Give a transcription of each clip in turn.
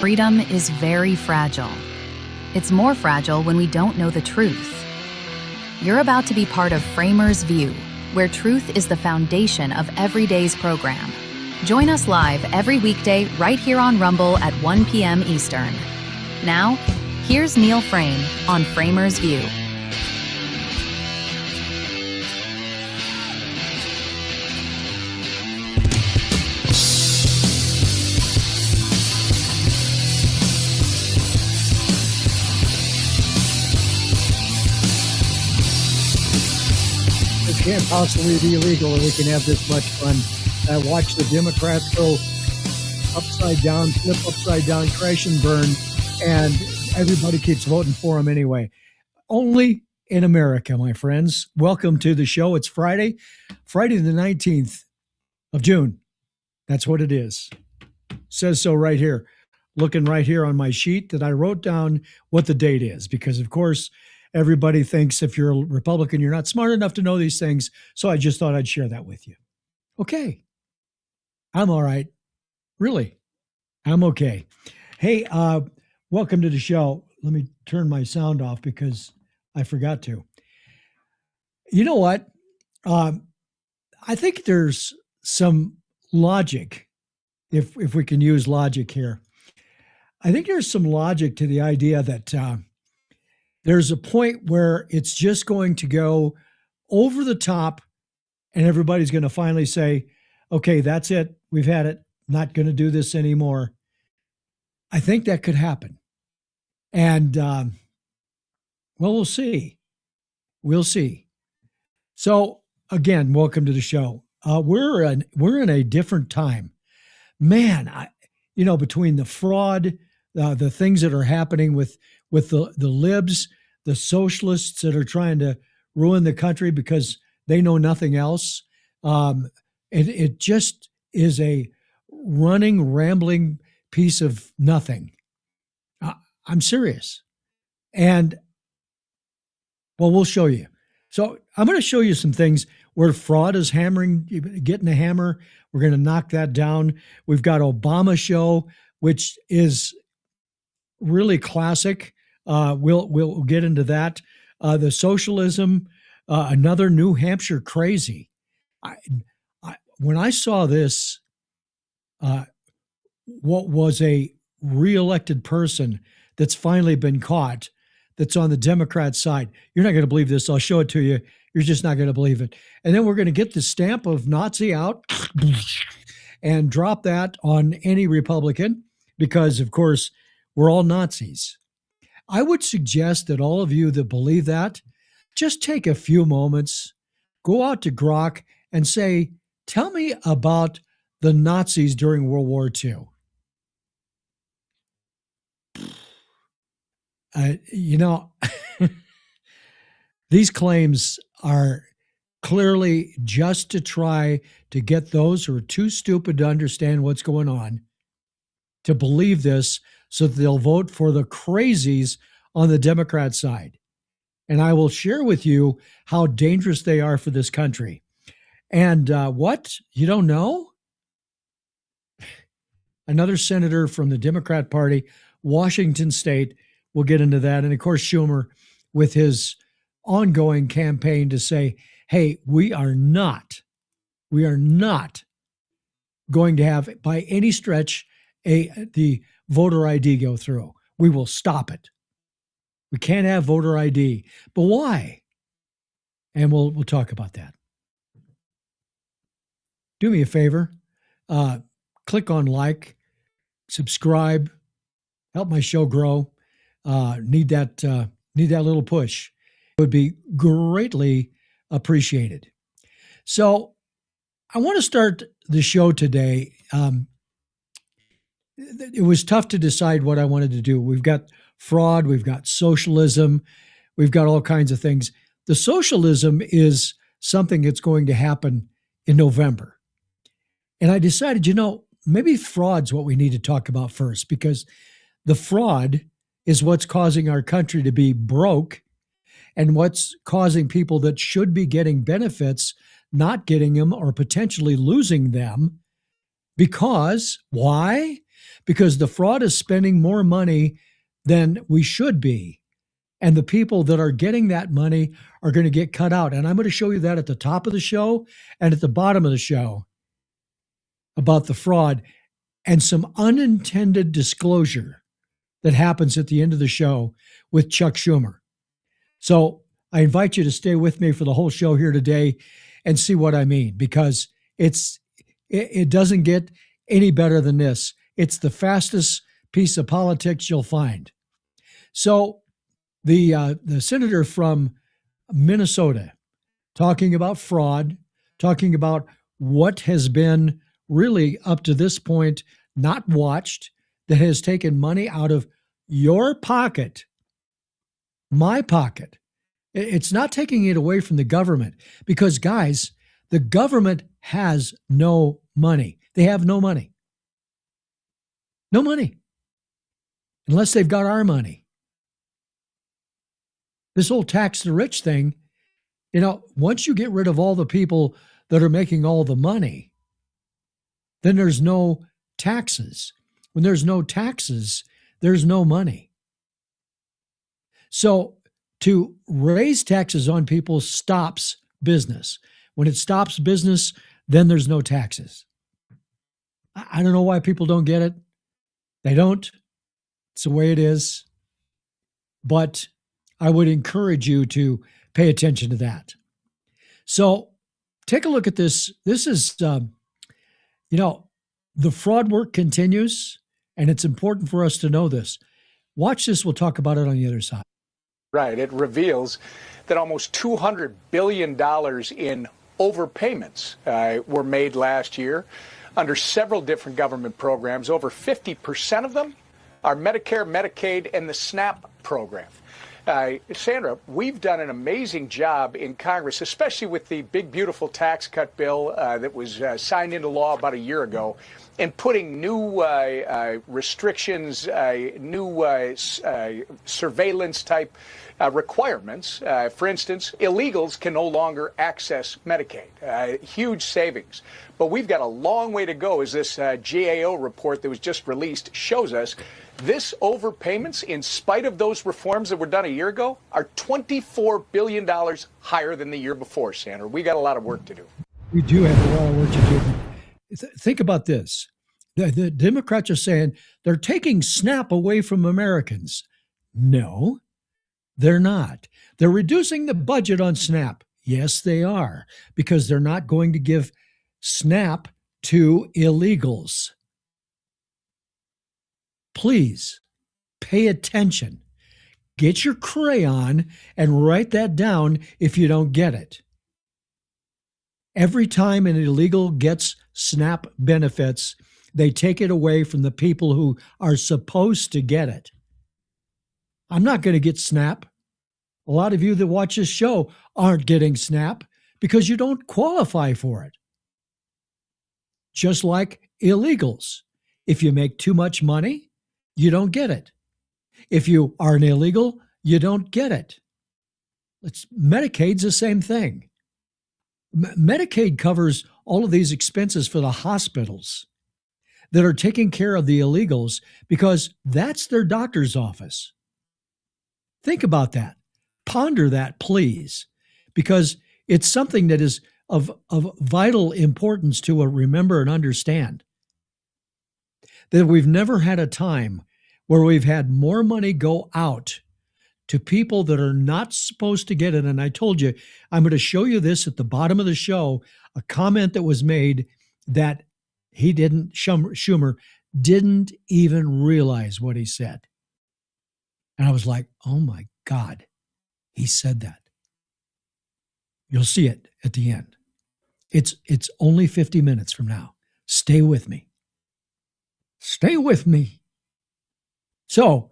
Freedom is very fragile. It's more fragile when we don't know the truth. You're about to be part of FramersView, where truth is the foundation of every day's program. Join us live every weekday right here on Rumble at 1 p.m. Eastern. Now, here's Neil Frame on FramersView. It can't possibly be illegal and we can have this much fun. Watch the Democrats go upside down, flip upside down, crash and burn, and everybody keeps voting for them anyway. Only in America, my friends. Welcome to the show. It's Friday the 19th of June. That's what it is. Says so right here. Looking right here on my sheet that I wrote down what the date is, because of course everybody thinks if you're a Republican, you're not smart enough to know these things. So I just thought I'd share that with you. Okay. I'm all right. Really. I'm okay. Hey, welcome to the show. Let me turn my sound off because I forgot to. You know what? I think there's some logic, if we can use logic here. I think there's some logic to the idea that there's a point where it's just going to go over the top, and everybody's going to finally say, okay, that's it. We've had it. Not going to do this anymore. I think that could happen. And, well, we'll see. We'll see. So, again, welcome to the show. We're in a different time. Man, between the fraud, the things that are happening with the libs, the socialists that are trying to ruin the country because they know nothing else. It just is a running, rambling piece of nothing. I'm serious. And, well, we'll show you. So I'm going to show you some things where fraud is getting a hammer. We're going to knock that down. We've got Obama show, which is really classic. We'll get into that. The socialism, another New Hampshire crazy. When I saw this, what was a reelected person that's finally been caught, that's on the Democrat side. You're not going to believe this. I'll show it to you. You're just not going to believe it. And then we're going to get the stamp of Nazi out and drop that on any Republican because, of course, we're all Nazis. I would suggest that all of you that believe that, just take a few moments, go out to Grok and say, tell me about the Nazis during World War II. These claims are clearly just to try to get those who are too stupid to understand what's going on to believe this so that they'll vote for the crazies on the Democrat side. And I will share with you how dangerous they are for this country. And what? You don't know? Another senator from the Democrat Party, Washington State, we'll get into that. And of course, Schumer with his ongoing campaign to say, hey, we are not going to have by any stretch the voter ID go through. We will stop it. We can't have voter ID. But why? And we'll talk about that. Do me a favor. Click on like, subscribe, help my show grow. Need that little push. It would be greatly appreciated. So I want to start the show today. It was tough to decide what I wanted to do. We've got fraud, we've got socialism, we've got all kinds of things. The socialism is something that's going to happen in November. And I decided, maybe fraud's what we need to talk about first, because the fraud is what's causing our country to be broke and what's causing people that should be getting benefits not getting them or potentially losing them. Because, why? Because the fraud is spending more money than we should be. And the people that are getting that money are going to get cut out. And I'm going to show you that at the top of the show and at the bottom of the show about the fraud and some unintended disclosure that happens at the end of the show with Chuck Schumer. So I invite you to stay with me for the whole show here today and see what I mean, because it doesn't get any better than this. It's the fastest piece of politics you'll find. So the senator from Minnesota talking about fraud, talking about what has been really up to this point not watched, that has taken money out of your pocket, my pocket. It's not taking it away from the government because, guys, the government has no money. They have no money. No money. Unless they've got our money. This whole tax the rich thing, once you get rid of all the people that are making all the money, then there's no taxes. When there's no taxes, there's no money. So to raise taxes on people stops business. When it stops business, then there's no taxes. I don't know why people don't get it. They don't. It's the way it is. But I would encourage you to pay attention to that. So take a look at this. This is, the fraud work continues, and it's important for us to know this. Watch this. We'll talk about it on the other side. Right. It reveals that almost $200 billion in overpayments were made last year under several different government programs. Over 50% of them are Medicare, Medicaid, and the SNAP program. Sandra, we've done an amazing job in Congress, especially with the big, beautiful tax cut bill that was signed into law about a year ago, and putting new restrictions, new surveillance type requirements. For instance, illegals can no longer access Medicaid. Huge savings. But we've got a long way to go, as this GAO report that was just released shows us. This overpayments, in spite of those reforms that were done a year ago, are $24 billion higher than the year before, Sandra. We got a lot of work to do. We do have a lot of work to do. Think about this. The Democrats are saying they're taking SNAP away from Americans. No, they're not. They're reducing the budget on SNAP. Yes, they are, because they're not going to give SNAP to illegals. Please pay attention. Get your crayon and write that down if you don't get it. Every time an illegal gets SNAP benefits, they take it away from the people who are supposed to get it. I'm not going to get SNAP. A lot of you that watch this show aren't getting SNAP because you don't qualify for it. Just like illegals. If you make too much money, you don't get it. If you are an illegal, you don't get it. Medicaid's the same thing. Medicaid covers all of these expenses for the hospitals that are taking care of the illegals because that's their doctor's office. Think about that. Ponder that, please, because it's something that is of vital importance to remember and understand. That we've never had a time where we've had more money go out to people that are not supposed to get it. And I told you, I'm going to show you this at the bottom of the show, a comment that was made that Schumer didn't even realize what he said. And I was like, oh my God, he said that. You'll see it at the end. It's only 50 minutes from now. Stay with me. Stay with me. So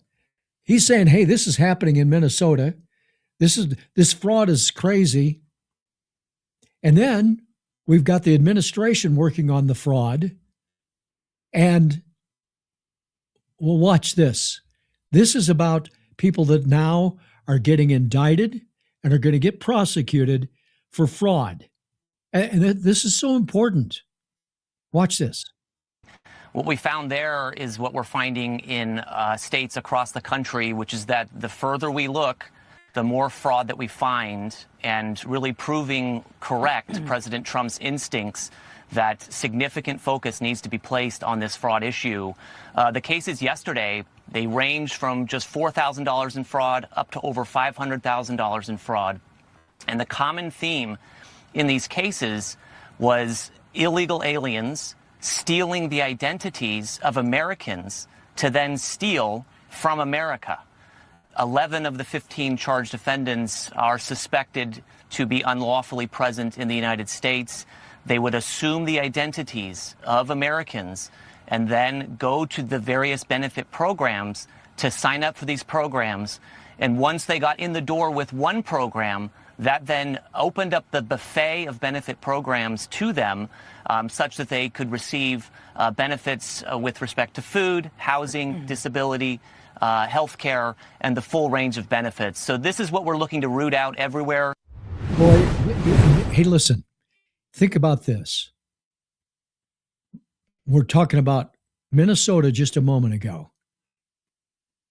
he's saying, hey, this is happening in Minnesota. This fraud is crazy. And then we've got the administration working on the fraud. And well, watch this. This is about people that now are getting indicted and are going to get prosecuted for fraud. And this is so important. Watch this. What we found there is what we're finding in states across the country, which is that the further we look, the more fraud that we find, and really proving correct President Trump's instincts that significant focus needs to be placed on this fraud issue. The cases yesterday, they range from just $4,000 in fraud up to over $500,000 in fraud. And the common theme in these cases was illegal aliens stealing the identities of Americans to then steal from America. 11 of the 15 charged defendants are suspected to be unlawfully present in the United States. They would assume the identities of Americans and then go to the various benefit programs to sign up for these programs. And once they got in the door with one program, that then opened up the buffet of benefit programs to them, such that they could receive benefits with respect to food, housing, disability, health care, and the full range of benefits. So this is what we're looking to root out everywhere. Boy, hey, listen, think about this. We're talking about Minnesota just a moment ago.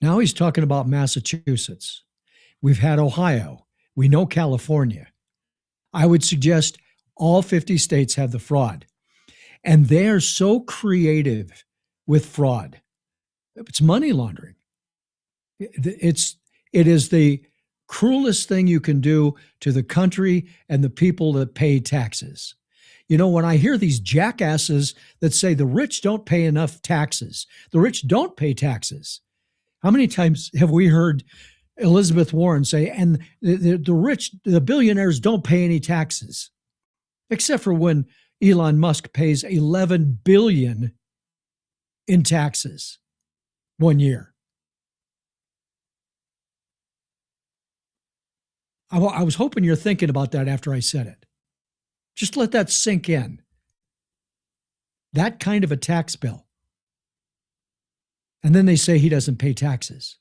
Now he's talking about Massachusetts. We've had Ohio. We know California. I would suggest All 50 states have the fraud. And they are so creative with fraud. It's money laundering. It is the cruelest thing you can do to the country and the people that pay taxes. You know, when I hear these jackasses that say the rich don't pay enough taxes, the rich don't pay taxes. How many times have we heard Elizabeth Warren say, and the rich, the billionaires don't pay any taxes, except for when Elon Musk pays $11 billion in taxes one year. I was hoping you're thinking about that after I said it. Just let that sink in. That kind of a tax bill. And then they say he doesn't pay taxes.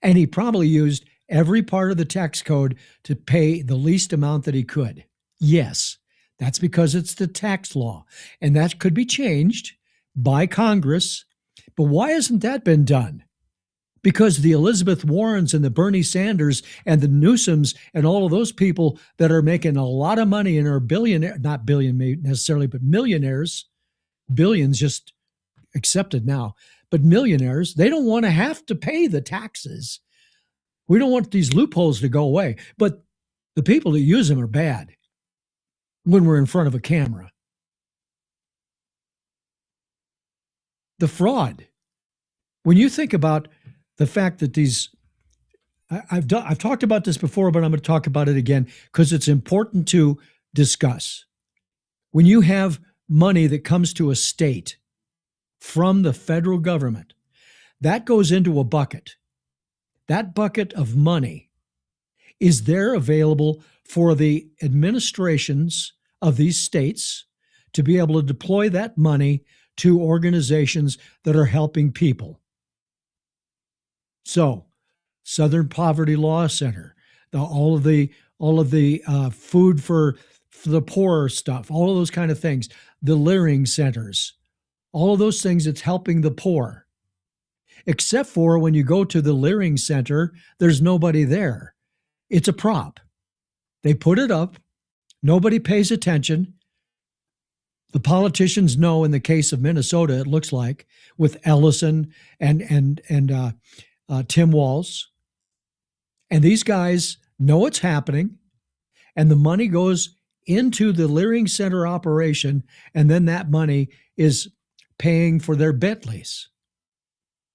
And he probably used every part of the tax code to pay the least amount that he could. Yes, that's because it's the tax law. And that could be changed by Congress. But why hasn't that been done? Because the Elizabeth Warrens and the Bernie Sanders and the Newsoms and all of those people that are making a lot of money and are billionaires, not billion necessarily, but millionaires, billions just accepted now, but millionaires, they don't want to have to pay the taxes. We don't want these loopholes to go away. But the people that use them are bad when we're in front of a camera. The fraud. When you think about the fact that these, I've talked about this before, but I'm going to talk about it again because it's important to discuss. When you have money that comes to a state from the federal government, that goes into a bucket. That bucket of money is there available for the administrations of these states to be able to deploy that money to organizations that are helping people. So, Southern Poverty Law Center, all of the food for the poor stuff, all of those kind of things, the Leering centers, all of those things that's helping the poor. Except for when you go to the Leering Center, there's nobody there. It's a prop. They put it up. Nobody pays attention. The politicians know, in the case of Minnesota, it looks like, with Ellison and Tim Walz. And these guys know it's happening, and the money goes into the Leering Center operation, and then that money is paying for their Bentleys,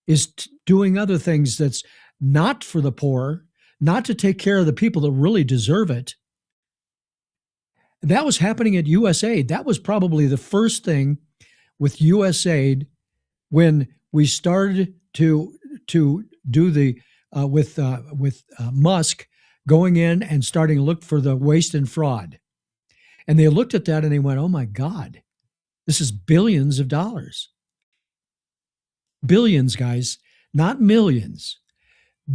is doing other things that's not for the poor, not to take care of the people that really deserve it. That was happening at USAID. That was probably the first thing with USAID when we started to do the with Musk going in and starting to look for the waste and fraud. And they looked at that and they went, oh my God, this is billions of dollars. Billions, guys, not millions,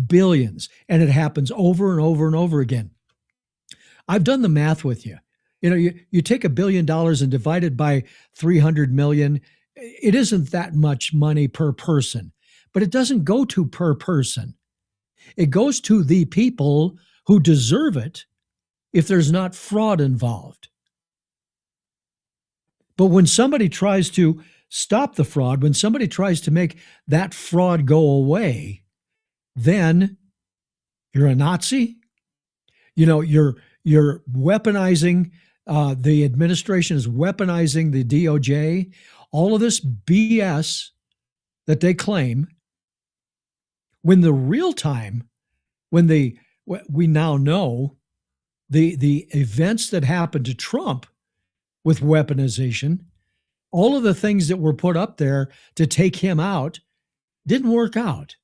billions. And it happens over and over and over again. I've done the math with you. You know, you take $1 billion and divide it by 300 million. It isn't that much money per person, but it doesn't go to per person. It goes to the people who deserve it if there's not fraud involved. But when somebody tries to stop the fraud, when somebody tries to make that fraud go away, then you're a Nazi. You know, you're weaponizing, the administration is weaponizing the DOJ, all of this BS that they claim, when the real time, when we now know the events that happened to Trump with weaponization, all of the things that were put up there to take him out didn't work out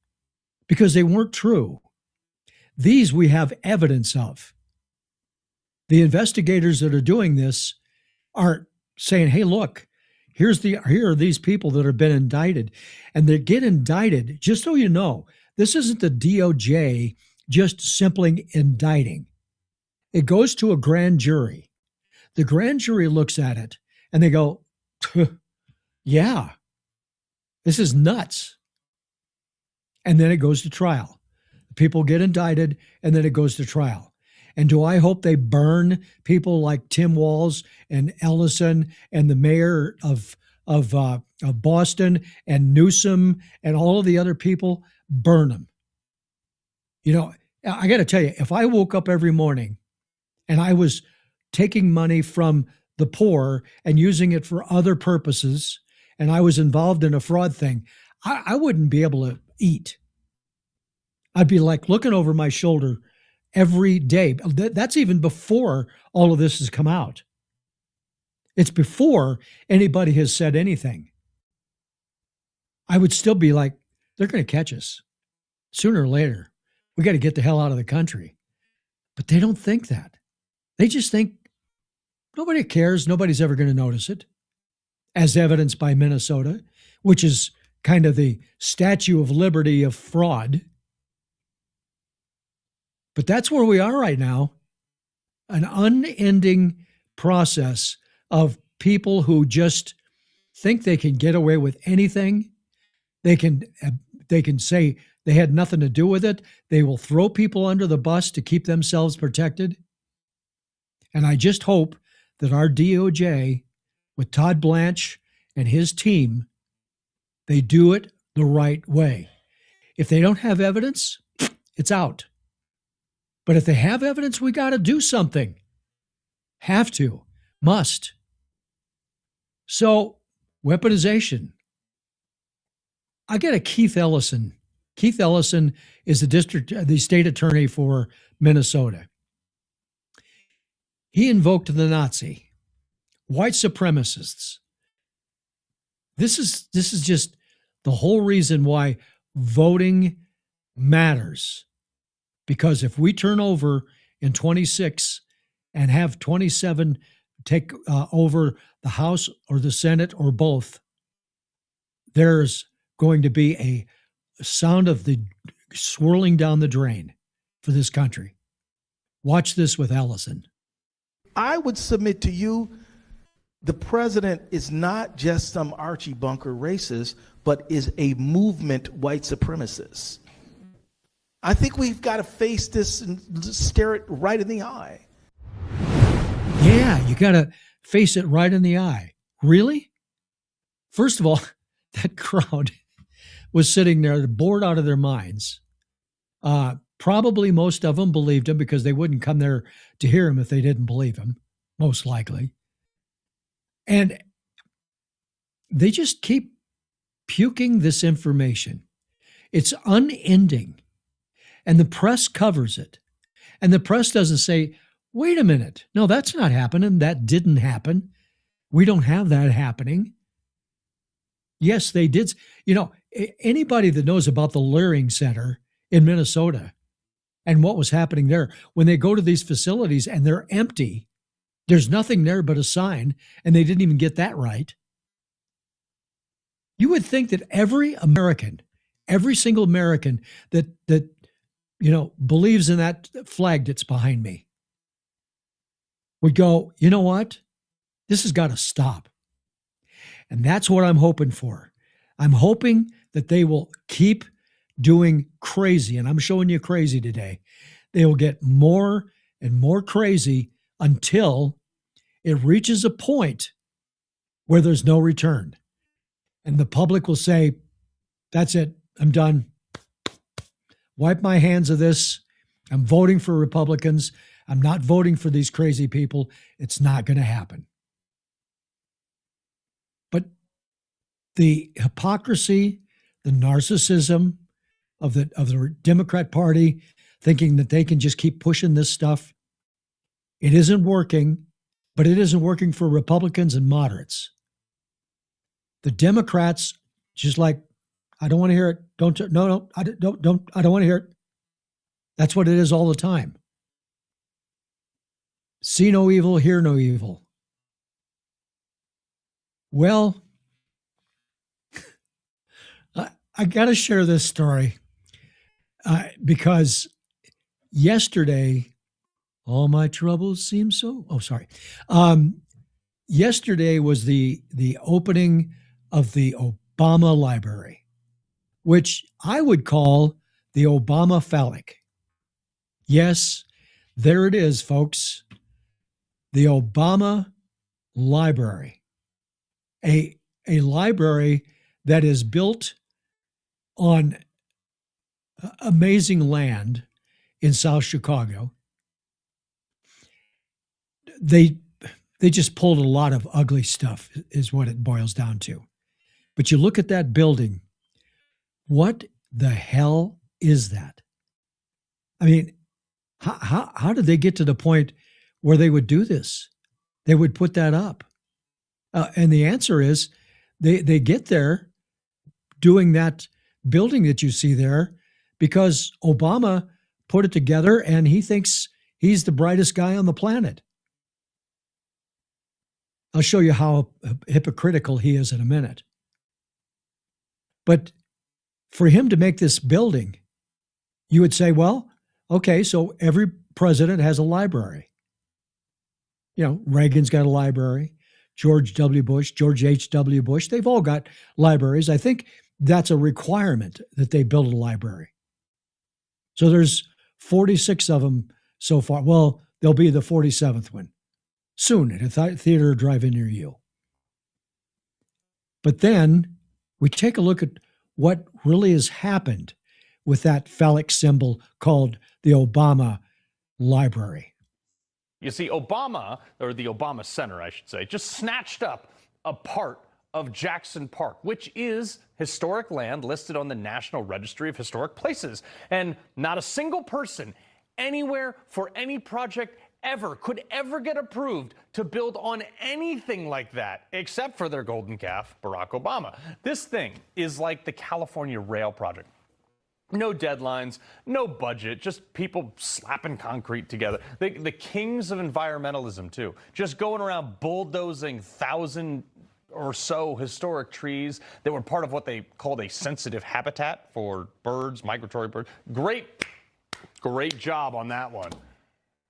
because they weren't true. These we have evidence of. The investigators that are doing this are saying, hey, look, here are these people that have been indicted. And they get indicted, just so you know, this isn't the DOJ just simply indicting. It goes to a grand jury. The grand jury looks at it and they go, yeah, this is nuts. And then it goes to trial. People get indicted and then it goes to trial. And do I hope they burn people like Tim Walz and Ellison and the mayor of Boston and Newsom and all of the other people? Burn them. I got to tell you, if I woke up every morning and I was taking money from the poor and using it for other purposes, and I was involved in a fraud thing, I wouldn't be able to eat. I'd be like looking over my shoulder every day. That's even before all of this has come out. It's before anybody has said anything. I would still be like, they're going to catch us sooner or later. We got to get the hell out of the country. But they don't think that. They just think nobody cares. Nobody's ever going to notice it, as evidenced by Minnesota, which is kind of the Statue of Liberty of fraud. But that's where we are right now. An unending process of people who just think they can get away with anything. They can say they had nothing to do with it. They will throw people under the bus to keep themselves protected. And I just hope that our DOJ, with Todd Blanche and his team, they do it the right way. If they don't have evidence, it's out. But if they have evidence, we got to do something. Have to. Must. So, weaponization. I get a Keith Ellison. Keith Ellison is the state attorney for Minnesota. He invoked the Nazi, white supremacists. This is just the whole reason why voting matters. Because if we turn over in 26 and have 27 take over the House or the Senate or both, there's going to be a sound of the swirling down the drain for this country. Watch this with Ellison. I would submit to you, the president is not just some Archie Bunker racist, but is a movement white supremacist. I think we've got to face this and stare it right in the eye. Yeah, you got to face it right in the eye. Really? First of all, that crowd was sitting there bored out of their minds. Probably most of them believed him because they wouldn't come there to hear him if they didn't believe him, most likely. And they just keep puking this information. It's unending. And the press covers it. And the press doesn't say, wait a minute, no, that's not happening. That didn't happen. We don't have that happening. Yes, they did. Anybody that knows about the Leering Center in Minnesota and what was happening there, when they go to these facilities and they're empty, there's nothing there but a sign, and they didn't even get that right. You would think that every single American that believes in that flag that's behind me would go, you know what? This has got to stop. And that's what I'm hoping for. I'm hoping that they will keep doing crazy, and I'm showing you crazy today. They will get more and more crazy until it reaches a point where there's no return. And the public will say, that's it, I'm done. Wipe my hands of this. I'm voting for Republicans. I'm not voting for these crazy people. It's not going to happen. But the hypocrisy, the narcissism of the Democrat Party, thinking that they can just keep pushing this stuff, it isn't working, but it isn't working for Republicans and moderates. The Democrats, just like, I don't want to hear it. I don't want to hear it. That's what it is all the time. See no evil, hear no evil. Well, I got to share this story because yesterday, all my troubles seem so. Oh, sorry. Yesterday was the opening of the Obama Library, which I would call the Obama Phallic. Yes, There it is, folks. The Obama Library. A library that is built on amazing land in South Chicago. They just pulled a lot of ugly stuff, is what it boils down to. But you look at that building, what the hell is that? I mean, how did they get to the point where they would do this? They would put that up. And the answer is they get there doing that building that you see there because Obama put it together and he thinks he's the brightest guy on the planet. I'll show you how hypocritical he is in a minute. But for him to make this building, you would say, well, okay, so every president has a library. You know, Reagan's got a library, George W. Bush, George H.W. Bush, they've all got libraries. I think that's a requirement that they build a library. So there's 46 of them so far. Well, there'll be the 47th one soon at a theater or drive-in near you. But then we take a look at what really has happened with that phallic symbol called the Obama Library. You see, Obama, or the Obama Center, I should say, just snatched up a part of Jackson Park, which is historic land listed on the National Registry of Historic Places. And not a single person anywhere for any project ever could ever get approved to build on anything like that, except for their golden calf, Barack Obama. This thing is like the California Rail Project. No deadlines, no budget, just people slapping concrete together. The kings of environmentalism, too. Just going around bulldozing 1,000 or so historic trees that were part of what they called a sensitive habitat for birds, migratory birds. Great job on that one.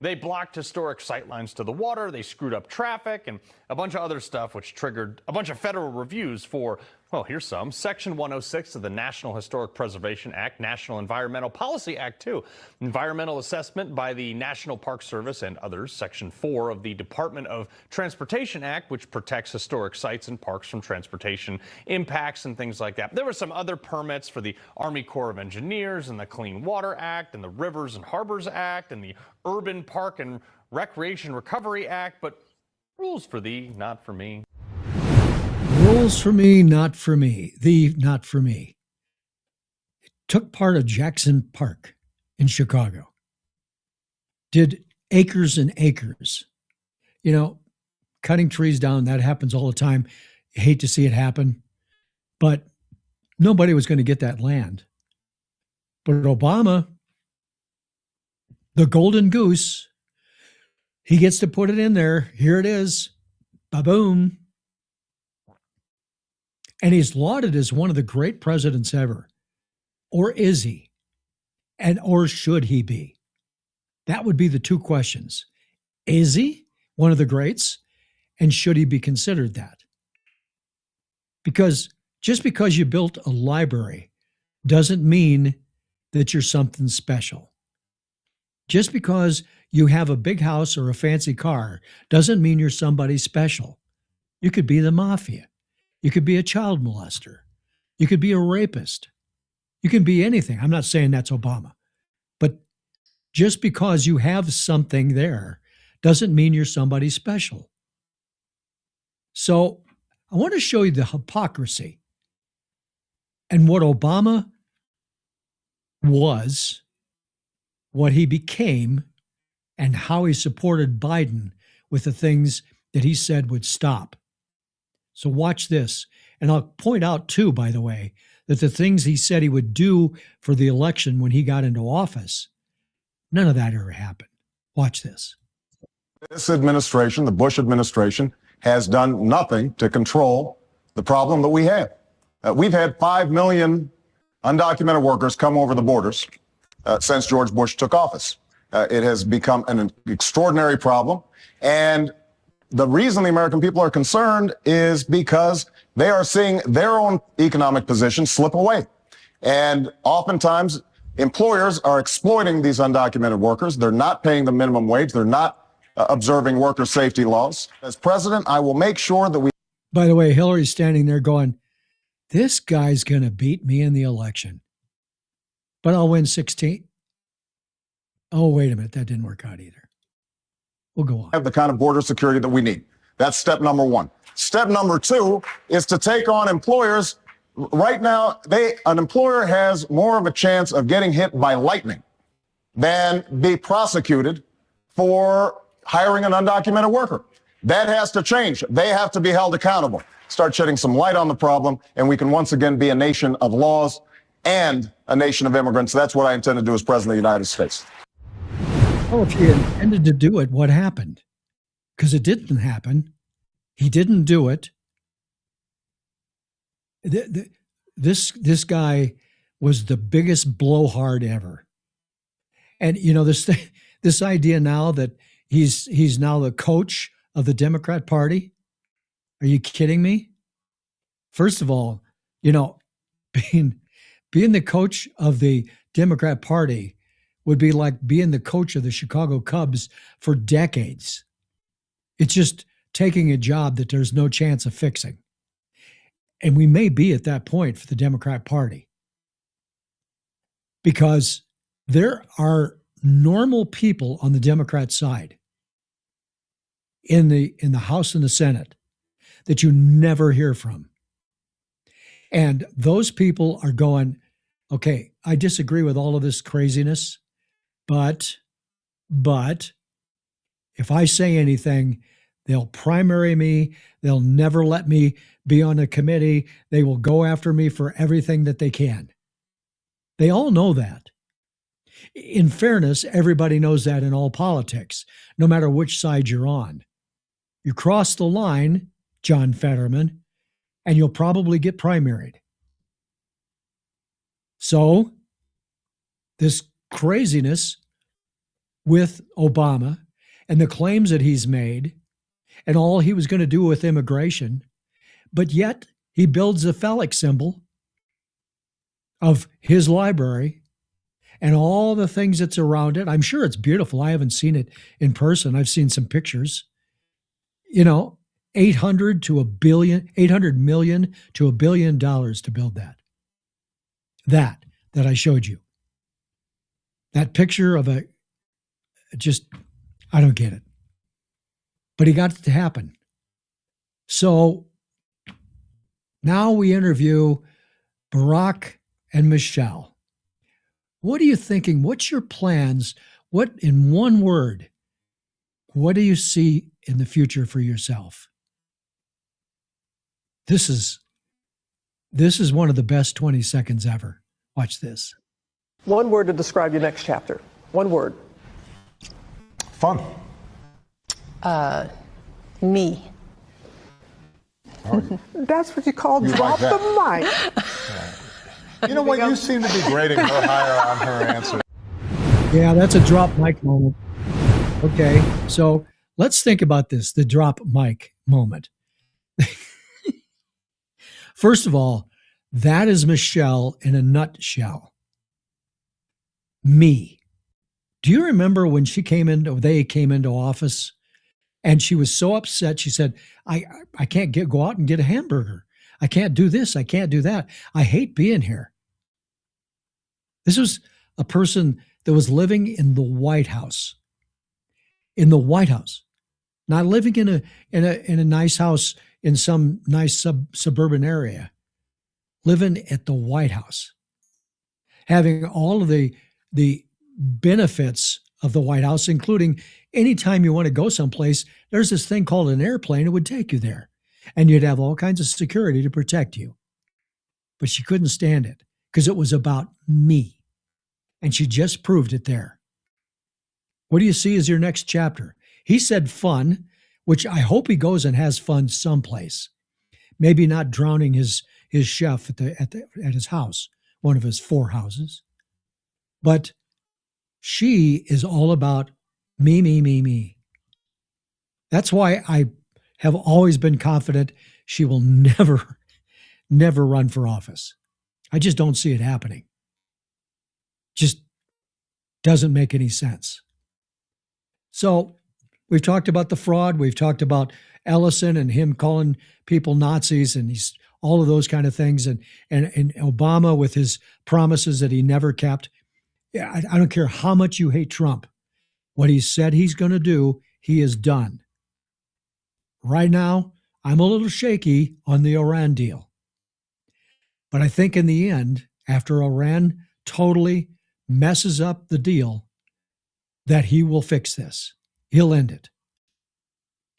They blocked historic sightlines to the water, they screwed up traffic, and a bunch of other stuff which triggered a bunch of federal reviews for, well, here's some. Section 106 of the National Historic Preservation Act, National Environmental Policy Act, too. Environmental assessment by the National Park Service and others. Section 4 of the Department of Transportation Act, which protects historic sites and parks from transportation impacts and things like that. There were some other permits for the Army Corps of Engineers and the Clean Water Act and the Rivers and Harbors Act and the Urban Park and Recreation Recovery Act, but rules for thee, not for me. Rules for me, not for me. Thee, not for me. It took part of Jackson Park in Chicago. Did acres and acres. You know, cutting trees down, that happens all the time. You hate to see it happen. But nobody was going to get that land. But Obama, the golden goose, he gets to put it in there. Here it is. Ba-boom. And he's lauded as one of the great presidents ever. Or is he? Or should he be? That would be the two questions. Is he one of the greats? And should he be considered that? Because just because you built a library doesn't mean that you're something special. Just because you have a big house or a fancy car doesn't mean you're somebody special. You could be the mafia. You could be a child molester. You could be a rapist. You can be anything. I'm not saying that's Obama. But just because you have something there doesn't mean you're somebody special. So I want to show you the hypocrisy and what Obama was, what he became, and how he supported Biden with the things that he said would stop. So watch this. And I'll point out, too, by the way, that the things he said he would do for the election when he got into office, none of that ever happened. Watch this. This administration, the Bush administration, has done nothing to control the problem that we have. We've had 5 million undocumented workers come over the borders since George Bush took office. It has become an extraordinary problem. And the reason the American people are concerned is because they are seeing their own economic position slip away. And oftentimes Employers are exploiting these undocumented workers. They're not paying the minimum wage. They're not observing worker safety laws. As president, I will make sure that we. By the way, Hillary's standing there going, this guy's going to beat me in the election, but I'll win 16. Oh, wait a minute. That didn't work out either. We'll go on. Have the kind of border security that we need. That's step number one. Step number two is to take on employers. Right now, an employer has more of a chance of getting hit by lightning than be prosecuted for hiring an undocumented worker. That has to change. They have to be held accountable. Start shedding some light on the problem, and we can once again be a nation of laws and a nation of immigrants. That's what I intend to do as president of the United States. Well, if he intended to do it, what happened? Because it didn't happen. He didn't do it. This guy was the biggest blowhard ever. And you know, this idea now that he's now the coach of the Democrat Party. Are you kidding me? First of all, you know, being the coach of the Democrat Party would be like being the coach of the Chicago Cubs for decades. It's just taking a job that there's no chance of fixing. And we may be at that point for the Democrat Party, because there are normal people on the Democrat side in the House and the Senate that you never hear from. And those people are going, okay, I disagree with all of this craziness, but if I say anything, they'll primary me. They'll never let me be on a committee. They will go after me for everything that they can. They all know that. In fairness, everybody knows that in all politics, no matter which side you're on. You cross the line, John Fetterman, and you'll probably get primaried. So, this craziness with Obama and the claims that he's made and all he was going to do with immigration, but yet he builds a phallic symbol of his library and all the things that's around it. I'm sure it's beautiful. I haven't seen it in person. I've seen some pictures. You know, $800 million to $1 billion to build that. That I showed you. That picture of I don't get it. But he got it to happen. So now we interview Barack and Michelle. What are you thinking? What's your plans? What, in one word, what do you see in the future for yourself? This is one of the best 20 seconds ever. Watch this. One word to describe your next chapter. One word. Fun. Me. That's what you call drop like the mic. You know what? You seem to be grading her higher on her answer. Yeah, that's a drop mic moment. Okay, so let's think about this, the drop mic moment. First of all, that is Michelle in a nutshell. Me. Do you remember when they came into office and she was so upset? She said, I can't go out and get a hamburger. I can't do this. I can't do that. I hate being here. This was a person that was living in the White House. In the White House. Not living in a nice house in some nice suburban area. Living at the White House. Having all of the benefits of the White House, including anytime you want to go someplace, there's this thing called an airplane. It would take you there. And you'd have all kinds of security to protect you. But she couldn't stand it because it was about me. And she just proved it there. What do you see as your next chapter? He said fun, which I hope he goes and has fun someplace. Maybe not drowning his chef at his house, one of his 4 houses. But she is all about me, me, me, me. That's why I have always been confident she will never run for office. I just don't see it happening. Just doesn't make any sense. So we've talked about the fraud. We've talked about Ellison and him calling people Nazis and he's all of those kind of things. And Obama with his promises that he never kept. Yeah, I don't care how much you hate Trump. What he said he's going to do, he has done. Right now, I'm a little shaky on the Iran deal. But I think in the end, after Iran totally messes up the deal, that he will fix this. He'll end it.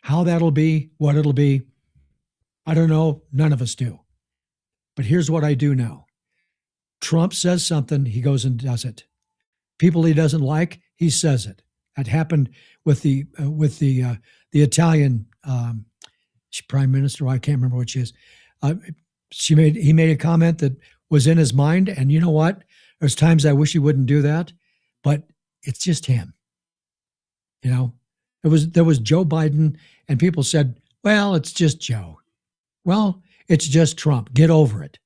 How that'll be, what it'll be, I don't know. None of us do. But here's what I do know. Trump says something, he goes and does it. People he doesn't like, he says it. That happened with the Italian prime minister. I can't remember what she is. He made a comment that was in his mind, and you know what? There's times I wish he wouldn't do that, but it's just him. You know, there was Joe Biden, and people said, "Well, it's just Joe." Well, it's just Trump. Get over it.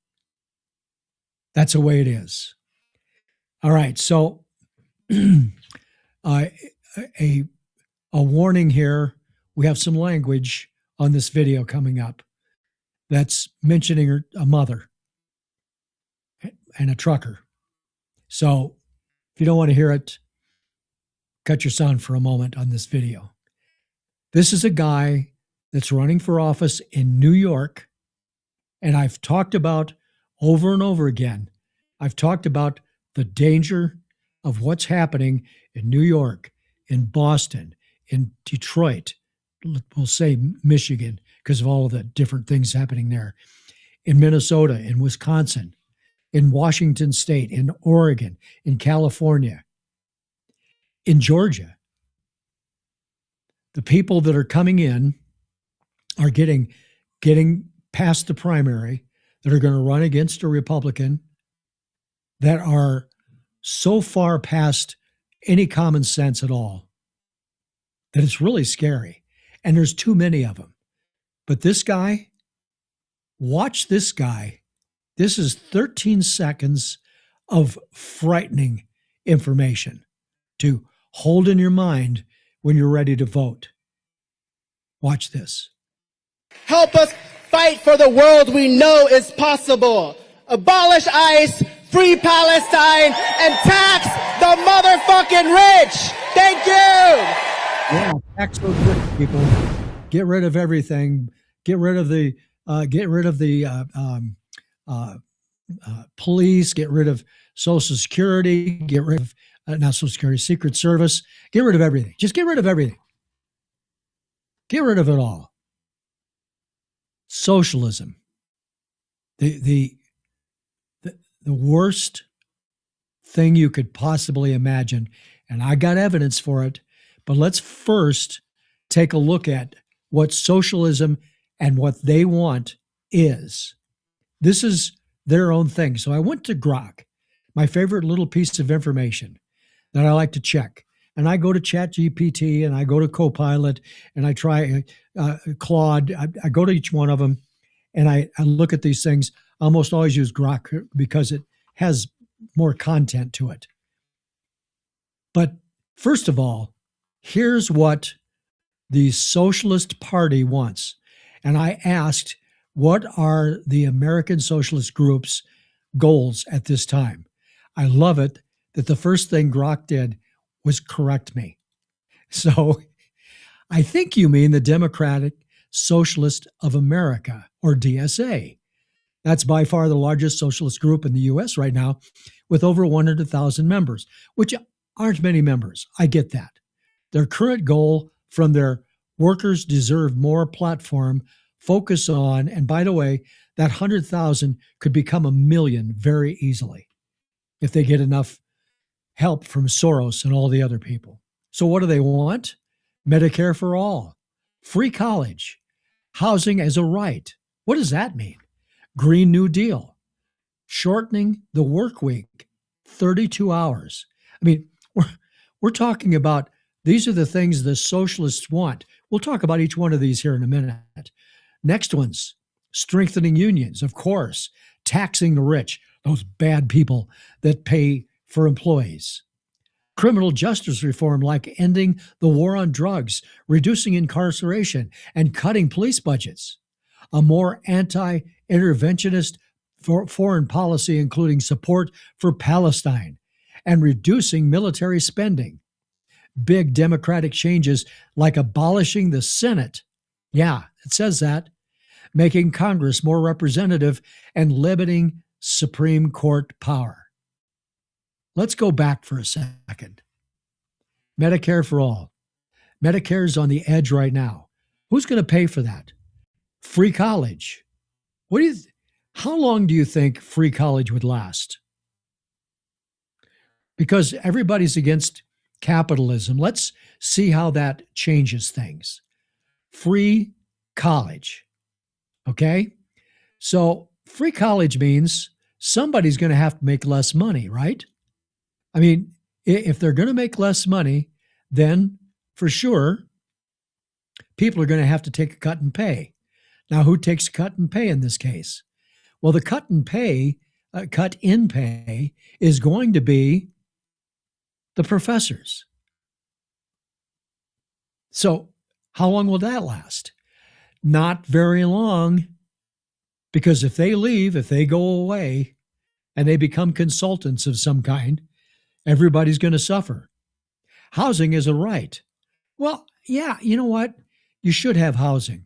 That's the way it is. All right, so a warning here. We have some language on this video coming up that's mentioning a mother and a trucker. So if you don't want to hear it, cut your sound for a moment on this video. This is a guy that's running for office in New York, and I've talked about over and over again, I've talked about the danger of what's happening in New York, in Boston, in Detroit, we'll say Michigan, because of all of the different things happening there, in Minnesota, in Wisconsin, in Washington State, in Oregon, in California, in Georgia. The people that are coming in are getting past the primary, that are going to run against a Republican, that are so far past any common sense at all that it's really scary. And there's too many of them. But this guy, watch this guy. This is 13 seconds of frightening information to hold in your mind when you're ready to vote. Watch this. Help us fight for the world we know is possible. Abolish ICE, free Palestine, and tax the motherfucking rich. Thank you. Yeah, tax those rich people. Get rid of everything. Get rid of the police. Get rid of Social Security. Get rid of not Social Security, Secret Service. Get rid of everything. Just get rid of everything. Get rid of it all. Socialism. The worst thing you could possibly imagine, and I got evidence for it. But let's first take a look at what socialism and what they want is. This is their own thing. So I went to Grok, my favorite little piece of information that I like to check. And I go to ChatGPT and I go to Copilot and I try Claude. I go to each one of them and I look at these things. I almost always use Grok because it has more content to it. But first of all, here's what the Socialist Party wants. And I asked, what are the American Socialist Group's goals at this time? I love it that the first thing Grok did was correct me. So I think you mean the Democratic Socialist of America, or DSA. That's by far the largest socialist group in the U.S. right now, with over 100,000 members, which aren't many members. I get that. Their current goal from their Workers Deserve More platform focus on, and by the way, that 100,000 could become 1 million very easily if they get enough help from Soros and all the other people. So what do they want? Medicare for all, free college, housing as a right. What does that mean? Green New Deal, shortening the work week, 32 hours. I mean, we're talking about these are the things the socialists want. We'll talk about each one of these here in a minute. Next one's strengthening unions, of course, taxing the rich, those bad people that pay for employees. Criminal justice reform like ending the war on drugs, reducing incarceration, and cutting police budgets. A more anti-interventionist foreign policy, including support for Palestine and reducing military spending. Big democratic changes like abolishing the Senate. Yeah, it says that. Making Congress more representative and limiting Supreme Court power. Let's go back for a second. Medicare for all. Medicare is on the edge right now. Who's going to pay for that? Free college. How long do you think free college would last? Because everybody's against capitalism. Let's see how that changes things. Free college. Okay? So free college means somebody's going to have to make less money, right? I mean, if they're going to make less money, then for sure, people are going to have to take a cut in pay. Now, who takes a cut in pay in this case? Well, the cut in pay is going to be the professors. So how long will that last? Not very long, because if they leave, if they go away, and they become consultants of some kind, everybody's going to suffer. Housing is a right. Well, yeah, you know what? You should have housing,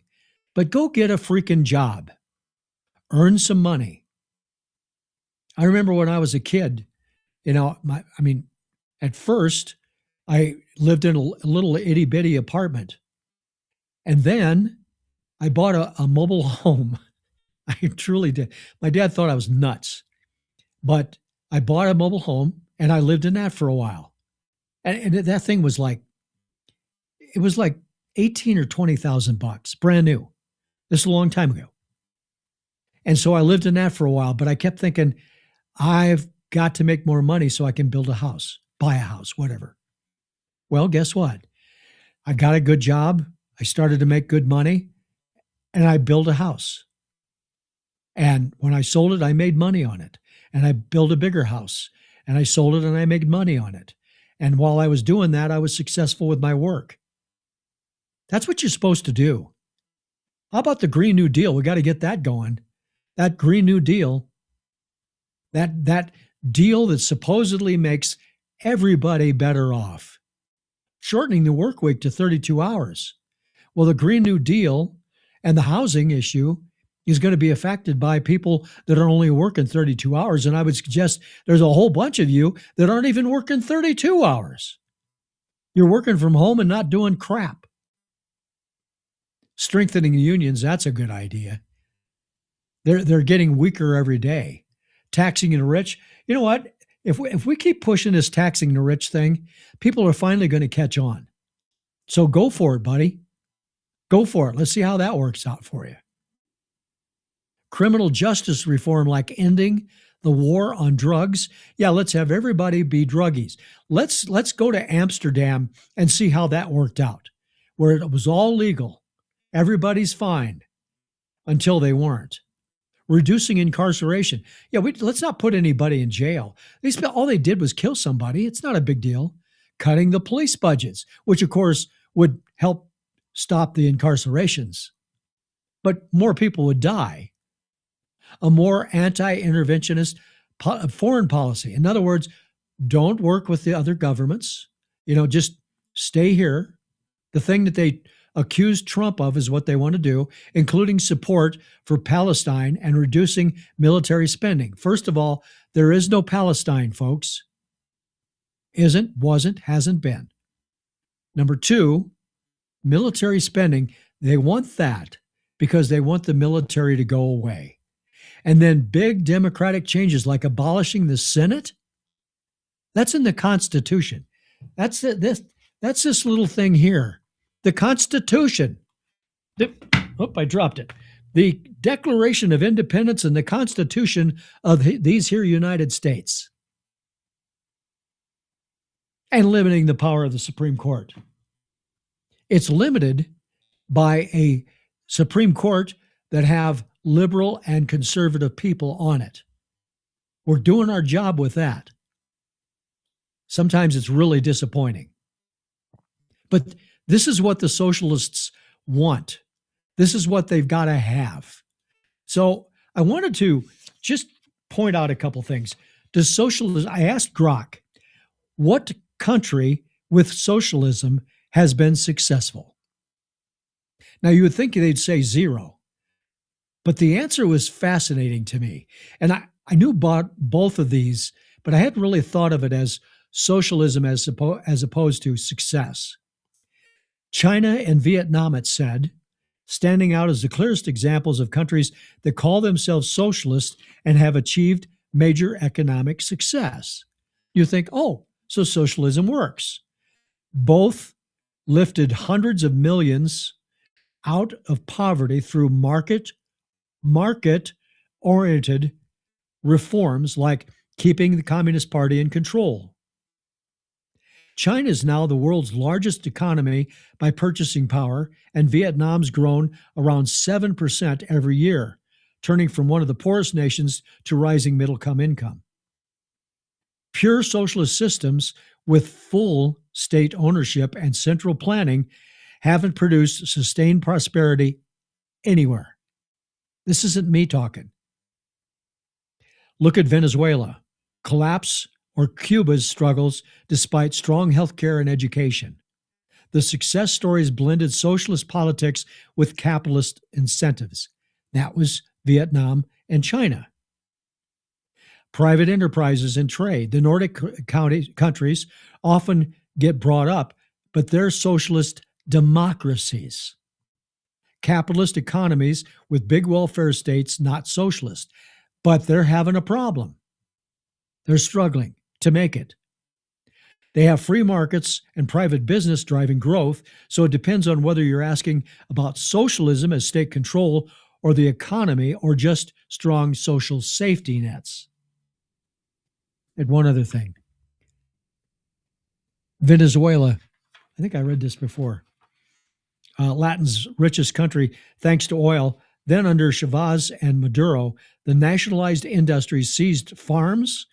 but go get a freaking job. Earn some money. I remember when I was a kid, at first, I lived in a little itty bitty apartment. And then I bought a mobile home. I truly did. My dad thought I was nuts. But I bought a mobile home and I lived in that for a while. And that thing was like 18 or $20,000, brand new. This is a long time ago. And so I lived in that for a while, but I kept thinking, I've got to make more money so I can build a house, buy a house, whatever. Well, guess what? I got a good job. I started to make good money and I built a house. And when I sold it, I made money on it. And I built a bigger house and I sold it and I made money on it. And while I was doing that, I was successful with my work. That's what you're supposed to do. How about the Green New Deal? We got to get that going. That Green New Deal, that deal that supposedly makes everybody better off. Shortening the work week to 32 hours. Well, the Green New Deal and the housing issue is going to be affected by people that are only working 32 hours. And I would suggest there's a whole bunch of you that aren't even working 32 hours. You're working from home and not doing crap. Strengthening the unions, that's a good idea. They're getting weaker every day. Taxing the rich. You know what? If we keep pushing this taxing the rich thing, people are finally going to catch on. So go for it, buddy. Go for it. Let's see how that works out for you. Criminal justice reform like ending the war on drugs. Yeah, let's have everybody be druggies. Let's go to Amsterdam and see how that worked out, where it was all legal. Everybody's fine until they weren't. Reducing incarceration. Yeah, let's not put anybody in jail. All they did was kill somebody. It's not a big deal. Cutting the police budgets, which of course would help stop the incarcerations. But more people would die. A more anti-interventionist foreign policy. In other words, don't work with the other governments. Just stay here. The thing that they accused Trump of is what they want to do, including support for Palestine and reducing military spending. First of all, there is no Palestine, folks. Isn't, wasn't, hasn't been. Number two, military spending. They want that because they want the military to go away. And then big democratic changes like abolishing the Senate. That's in the Constitution. That's this little thing here. The Constitution. I dropped it. The Declaration of Independence and the Constitution of these here United States. And limiting the power of the Supreme Court. It's limited by a Supreme Court that have liberal and conservative people on it. We're doing our job with that. Sometimes it's really disappointing. But this is what the socialists want. This is what they've got to have. So I wanted to just point out a couple things. Does socialism, I asked Grok, what country with socialism has been successful? Now you would think they'd say zero, but the answer was fascinating to me. And I knew about both of these, but I hadn't really thought of it as socialism as opposed to success. China and Vietnam, it said, standing out as the clearest examples of countries that call themselves socialist and have achieved major economic success. You think, oh, so socialism works. Both lifted hundreds of millions out of poverty through market-oriented reforms like keeping the Communist Party in control. China is now the world's largest economy by purchasing power, and Vietnam's grown around 7% every year, turning from one of the poorest nations to rising middle income. Pure socialist systems with full state ownership and central planning haven't produced sustained prosperity anywhere. This isn't me talking. Look at Venezuela. Collapse or Cuba's struggles despite strong healthcare and education. The success stories blended socialist politics with capitalist incentives. That was Vietnam and China. Private enterprises and trade. The Nordic countries often get brought up, but they're socialist democracies. Capitalist economies with big welfare states, not socialist, but they're having a problem. They're struggling to make it. They have free markets and private business driving growth, so it depends on whether you're asking about socialism as state control or the economy or just strong social safety nets. And one other thing. Venezuela, I think I read this before. Latin's richest country, thanks to oil. Then under Chavez and Maduro, the nationalized industries seized farms,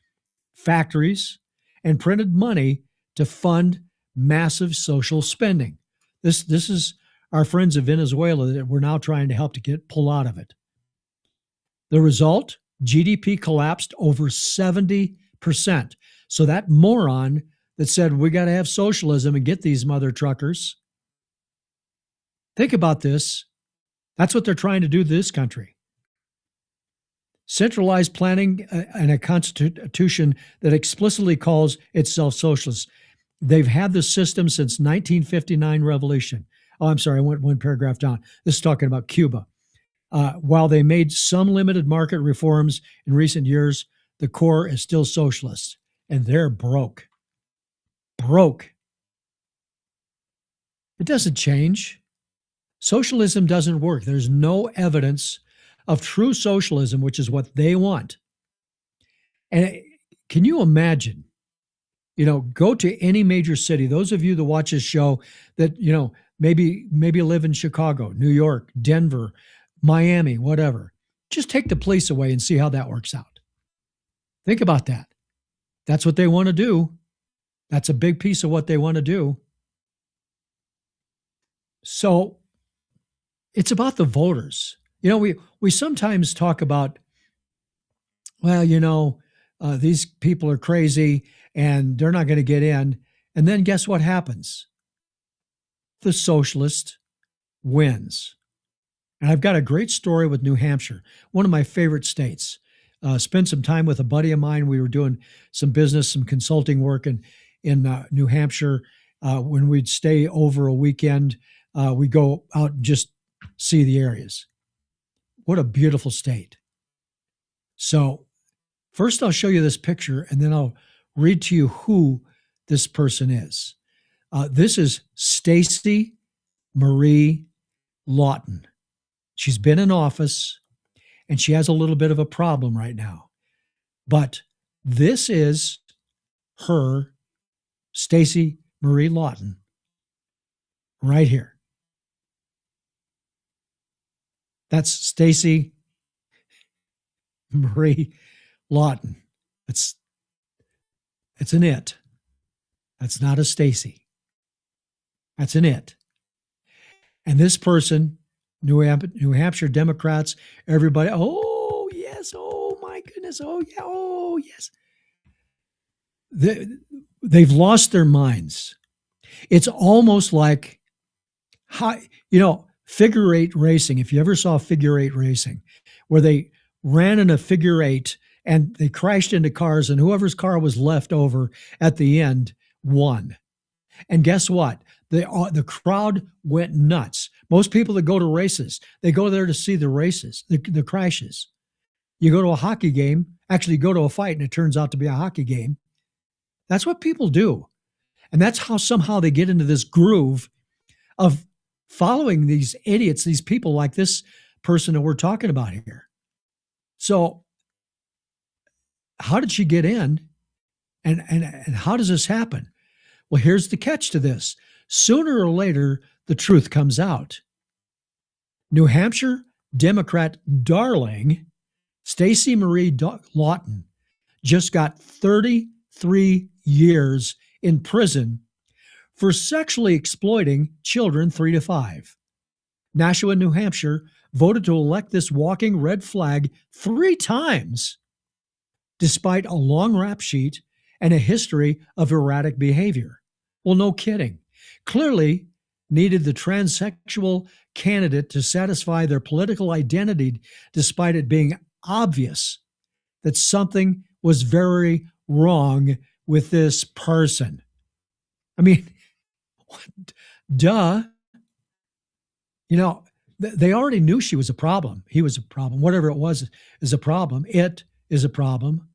factories, and printed money to fund massive social spending. This is our friends of Venezuela that we're now trying to help to pull out of it. The result, GDP collapsed over 70%. So that moron that said we got to have socialism and get these mother truckers. Think about this. That's what they're trying to do to this country. Centralized planning and a constitution that explicitly calls itself socialist. They've had this system since 1959 revolution. Oh, I'm sorry, I went one paragraph down. This is talking about Cuba. While they made some limited market reforms in recent years, the core is still socialist, and they're broke. Broke. It doesn't change. Socialism doesn't work. There's no evidence of true socialism, which is what they want. And can you imagine, go to any major city, those of you that watch this show that, maybe live in Chicago, New York, Denver, Miami, whatever. Just take the police away and see how that works out. Think about that. That's what they want to do. That's a big piece of what they want to do. So it's about the voters. We sometimes talk about, these people are crazy and they're not going to get in. And then guess what happens? The socialist wins. And I've got a great story with New Hampshire, one of my favorite states. Spent some time with a buddy of mine. We were doing some business, some consulting work in New Hampshire. When we'd stay over a weekend, we go out and just see the areas. What a beautiful state. So first I'll show you this picture and then I'll read to you who this person is. This is Stacey Marie Lawton. She's been in office and she has a little bit of a problem right now. But this is her, Stacey Marie Lawton, right here. That's Stacey Marie Lawton. It's an it. That's not a Stacy. That's an it. And this person, New Hampshire Democrats, everybody, oh, yes, oh, my goodness, oh, yeah, oh, yes. They've lost their minds. It's almost like, figure eight racing. If you ever saw figure eight racing, where they ran in a figure eight and they crashed into cars, and whoever's car was left over at the end won. And guess what? The crowd went nuts. Most people that go to races, they go there to see the races, the crashes. You go to a hockey game, actually go to a fight, and it turns out to be a hockey game. That's what people do. And that's how somehow they get into this groove of following these idiots, these people like this person that we're talking about here. So how did she get in? And how does this happen? Well, here's the catch to this. Sooner or later, the truth comes out. New Hampshire Democrat darling Stacey Marie Lawton just got 33 years in prison for sexually exploiting children 3 to 5. Nashua, New Hampshire voted to elect this walking red flag 3 times, despite a long rap sheet and a history of erratic behavior. Well, no kidding. Clearly needed the transsexual candidate to satisfy their political identity, despite it being obvious that something was very wrong with this person. I mean, duh. They already knew she was a problem. He was a problem. Whatever it was is a problem. It is a problem.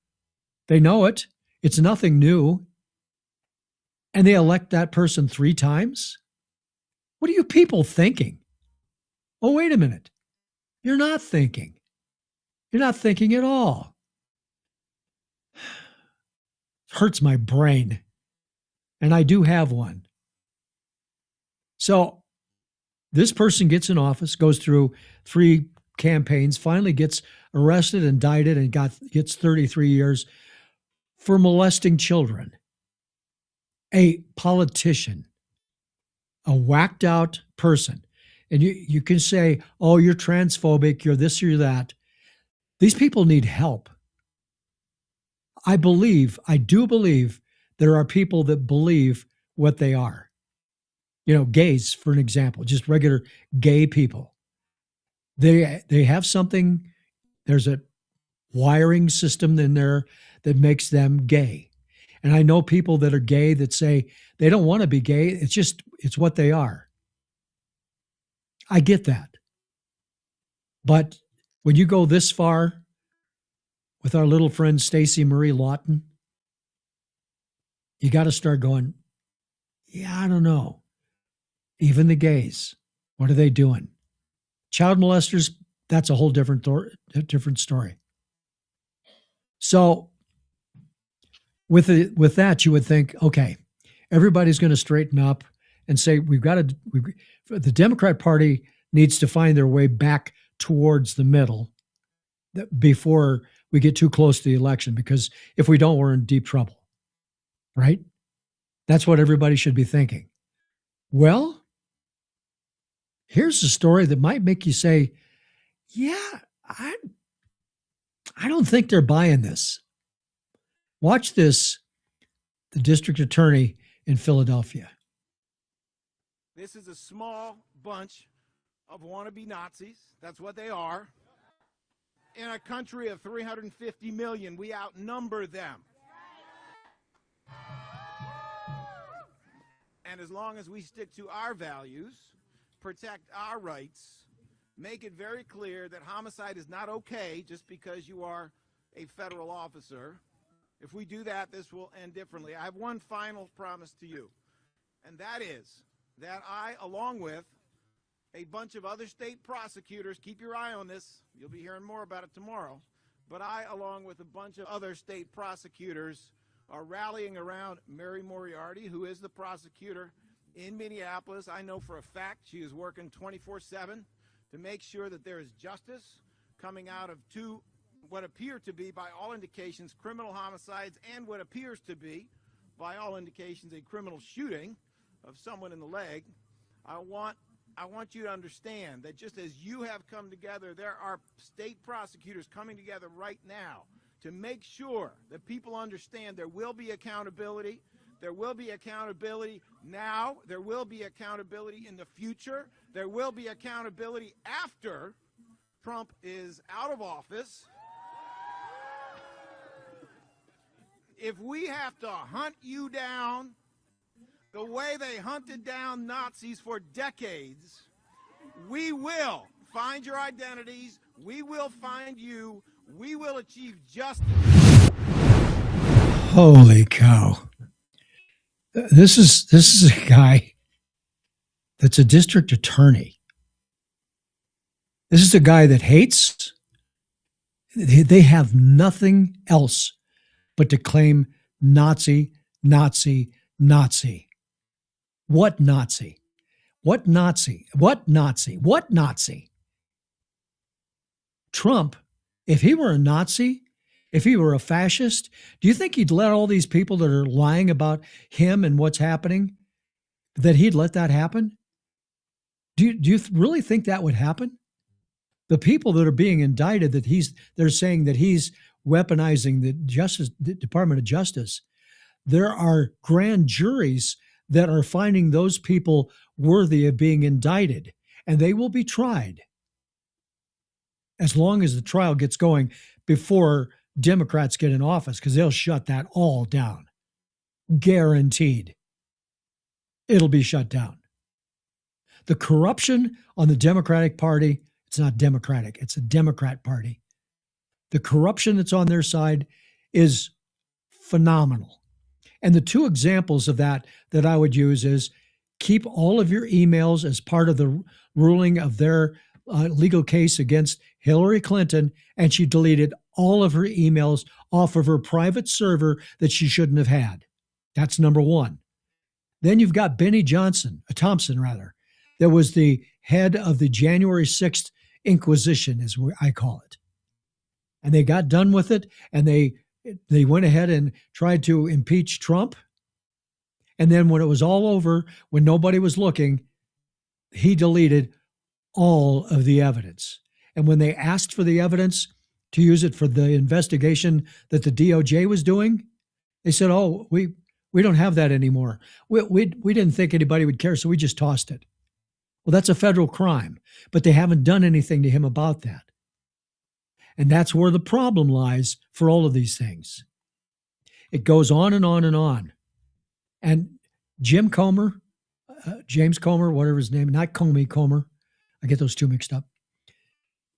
They know it. It's nothing new. And they elect that person 3 times? What are you people thinking? Oh, wait a minute. You're not thinking. You're not thinking at all. Hurts my brain. And I do have one. So this person gets in office, goes through 3 campaigns, finally gets arrested, indicted, and gets 33 years for molesting children. A politician, a whacked out person. And you can say, oh, you're transphobic, you're this or you're that. These people need help. I do believe there are people that believe what they are. Gays, for an example, just regular gay people. They have something, there's a wiring system in there that makes them gay. And I know people that are gay that say they don't want to be gay. It's what they are. I get that. But when you go this far with our little friend Stacey Marie Lawton, you got to start going, yeah, I don't know. Even the gays, what are they doing? Child molesters, that's a whole different story. So with that, you would think, okay, everybody's going to straighten up and say the Democrat Party needs to find their way back towards the middle before we get too close to the election, because if we don't, we're in deep trouble, right? That's what everybody should be thinking. Well, here's a story that might make you say, yeah, I don't think they're buying this. Watch this, the district attorney in Philadelphia. This is a small bunch of wannabe Nazis. That's what they are. In a country of 350 million, we outnumber them. And as long as we stick to our values, protect our rights, make it very clear that homicide is not okay just because you are a federal officer, if we do that, this will end differently. I have one final promise to you, and that is that I, along with a bunch of other state prosecutors, keep your eye on this, you'll be hearing more about it tomorrow, but I, along with a bunch of other state prosecutors, are rallying around Mary Moriarty, who is the prosecutor in Minneapolis. I know for a fact she is working 24/7 to make sure that there is justice coming out of 2 what appear to be, by all indications, criminal homicides and what appears to be by all indications, a criminal shooting of someone in the leg, I want you to understand that just as you have come together, there are state prosecutors coming together right now to make sure that people understand there will be accountability. There will be accountability now. There will be accountability in the future. There will be accountability after Trump is out of office. If we have to hunt you down the way they hunted down Nazis for decades, we will find your identities. We will find you. We will achieve justice. Holy cow. This is a guy that's a district attorney. This is a guy that hates. They have nothing else but to claim Nazi, Nazi, Nazi. What Nazi? What Nazi? What Nazi? What Nazi? Trump, if he were a Nazi, if he were a fascist, do you think he'd let all these people that are lying about him and what's happening, that he'd let that happen? Do you really think that would happen? The people that are being indicted, they're saying that he's weaponizing the Department of Justice. There are grand juries that are finding those people worthy of being indicted, and they will be tried as long as the trial gets going before Democrats get in office, because they'll shut that all down. Guaranteed. It'll be shut down. The corruption on the Democratic Party, it's not Democratic, it's a Democrat Party. The corruption that's on their side is phenomenal. And the two examples of that I would use is keep all of your emails as part of the ruling of their legal case against Hillary Clinton, and she deleted all of her emails off of her private server that she shouldn't have had. That's number one. Then you've got Benny Thompson, that was the head of the January 6th Inquisition, as I call it. And they got done with it, and they went ahead and tried to impeach Trump. And then when it was all over, when nobody was looking, he deleted all of the evidence. And when they asked for the evidence to use it for the investigation that the DOJ was doing, they said, oh, we don't have that anymore. We didn't think anybody would care, so we just tossed it. Well, that's a federal crime, but they haven't done anything to him about that. And that's where the problem lies for all of these things. It goes on and on and on. And James Comer, whatever his name, not Comey, Comer. I get those two mixed up.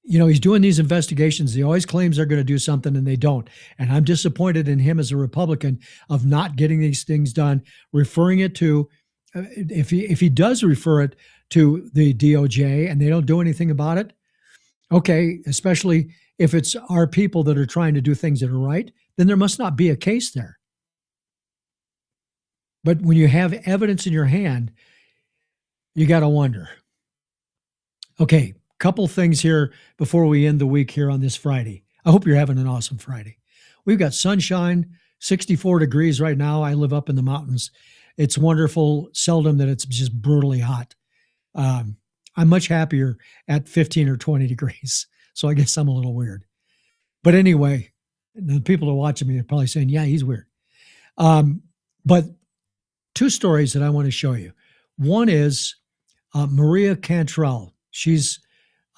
He's doing these investigations. He always claims they're going to do something, and they don't. And I'm disappointed in him as a Republican of not getting these things done, referring it to, if he does refer it to the DOJ and they don't do anything about it, okay, especially if it's our people that are trying to do things that are right, then there must not be a case there. But when you have evidence in your hand, you got to wonder. Okay, couple things here before we end the week here on this Friday. I hope you're having an awesome Friday. We've got sunshine, 64 degrees right now. I live up in the mountains. It's wonderful. Seldom that it's just brutally hot. I'm much happier at 15 or 20 degrees. So I guess I'm a little weird. But anyway, the people who are watching me are probably saying, yeah, he's weird. But two stories that I want to show you. One is Maria Cantrell. She's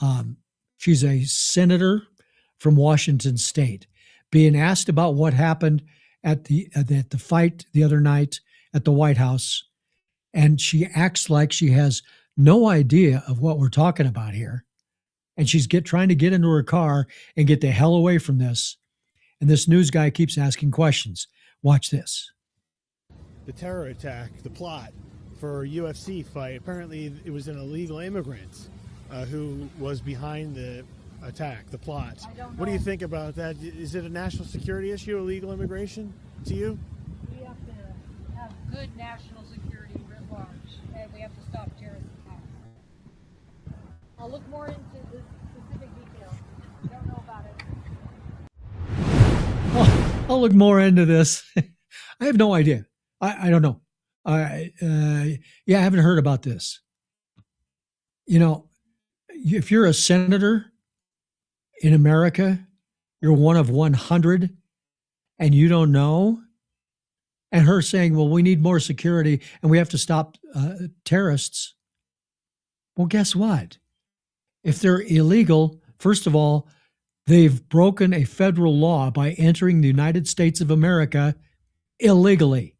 a senator from Washington State, being asked about what happened at the fight the other night at the White House, and she acts like she has no idea of what we're talking about here, and she's trying to get into her car and get the hell away from this. And this news guy keeps asking questions. Watch this. The terror attack, the plot for a UFC fight. Apparently, it was an illegal immigrant who was behind the attack, the plot. What do you think about that? Is it a national security issue, illegal immigration, to you? We have to have good national security writ large, and we have to stop terrorist attacks. I'll look more into the specific details. I don't know about it. I'll look more into this. I have no idea. I don't know. Yeah, I haven't heard about this. You know, if you're a senator in America, you're one of 100 and you don't know. And her saying, well, we need more security and we have to stop terrorists. Well, guess what? If they're illegal, first of all, they've broken a federal law by entering the United States of America illegally.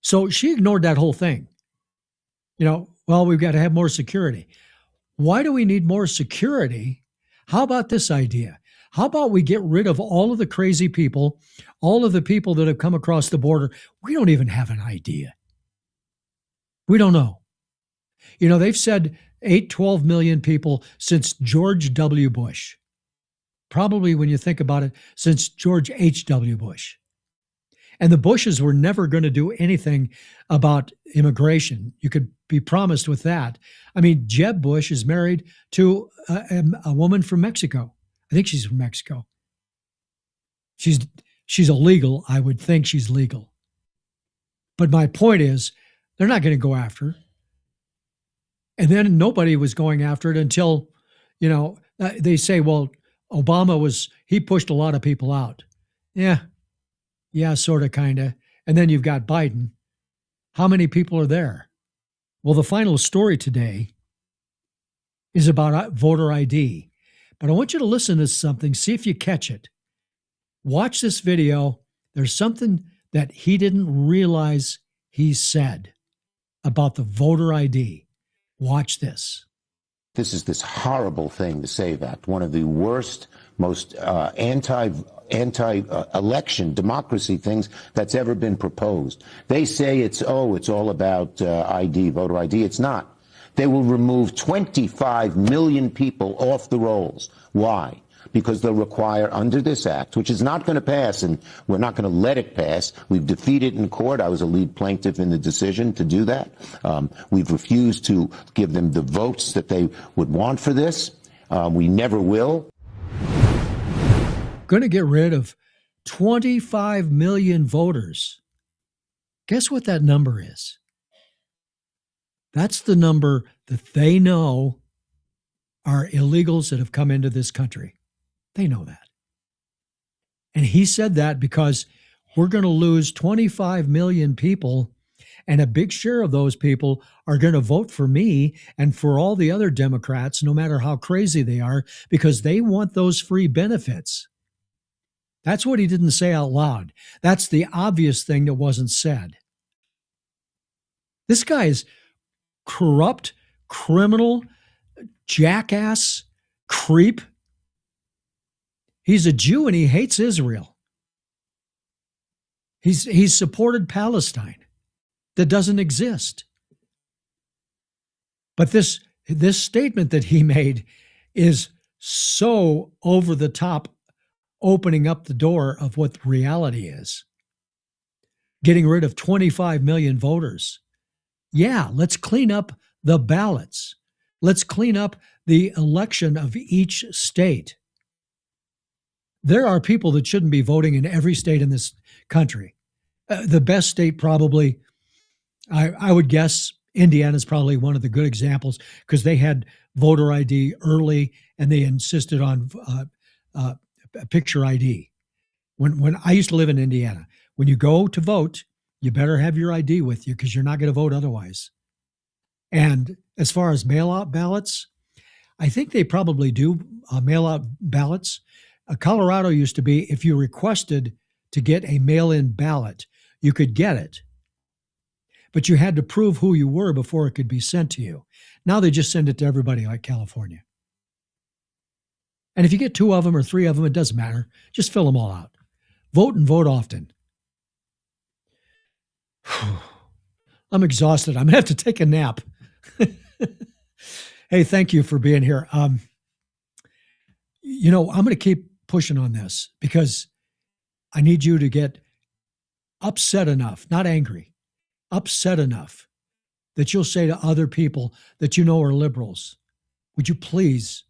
So she ignored that whole thing. You know, well, we've got to have more security. Why do we need more security? How about this idea? How about we get rid of all of the crazy people, all of the people that have come across the border? We don't even have an idea. We don't know. You know, they've said 12 million people since George W. Bush. Probably, when you think about it, since George H.W. Bush. And the Bushes were never going to do anything about immigration. You could be promised with that. I mean, Jeb Bush is married to a woman from Mexico. I think she's from Mexico. She's illegal. I would think she's legal. But my point is, they're not going to go after her. And then nobody was going after it until, you know, they say, well, Obama he pushed a lot of people out. Yeah, sort of, kind of. And then you've got Biden. How many people are there? Well, the final story today is about voter ID. But I want you to listen to something, see if you catch it. Watch this video. There's something that he didn't realize he said about the voter ID. Watch this. This is this horrible thing, the SAVE Act, one of the worst, most anti-election democracy things that's ever been proposed. They say it's all about ID, voter ID. It's not. They will remove 25 million people off the rolls. Why? Because they'll require, under this act, which is not going to pass, and we're not going to let it pass. We've defeated in court. I was a lead plaintiff in the decision to do that. We've refused to give them the votes that they would want for this. We never will. Going to get rid of 25 million voters. Guess what that number is? That's the number that they know are illegals that have come into this country. They know that. And he said that because we're going to lose 25 million people, and a big share of those people are going to vote for me and for all the other Democrats, no matter how crazy they are, because they want those free benefits. That's what he didn't say out loud. That's the obvious thing that wasn't said. This guy is corrupt, criminal, jackass, creep. He's a Jew and he hates Israel. He's supported Palestine that doesn't exist. But this statement that he made is so over the top, opening up the door of what the reality is. Getting rid of 25 million voters. Yeah, let's clean up the ballots. Let's clean up the election of each state. There are people that shouldn't be voting in every state in this country. The best state probably, I would guess, Indiana is probably one of the good examples because they had voter ID early and they insisted on picture ID. When I used to live in Indiana, when you go to vote, you better have your ID with you because you're not going to vote otherwise. And as far as mail-out ballots, I think they probably do mail-out ballots. Colorado used to be, if you requested to get a mail-in ballot, you could get it. But you had to prove who you were before it could be sent to you. Now they just send it to everybody like California. And if you get 2 of them or 3 of them, it doesn't matter. Just fill them all out. Vote and vote often. I'm exhausted. I'm going to have to take a nap. Hey, thank you for being here. You know, I'm going to keep pushing on this because I need you to get upset enough, not angry, upset enough that you'll say to other people that you know are liberals, would you please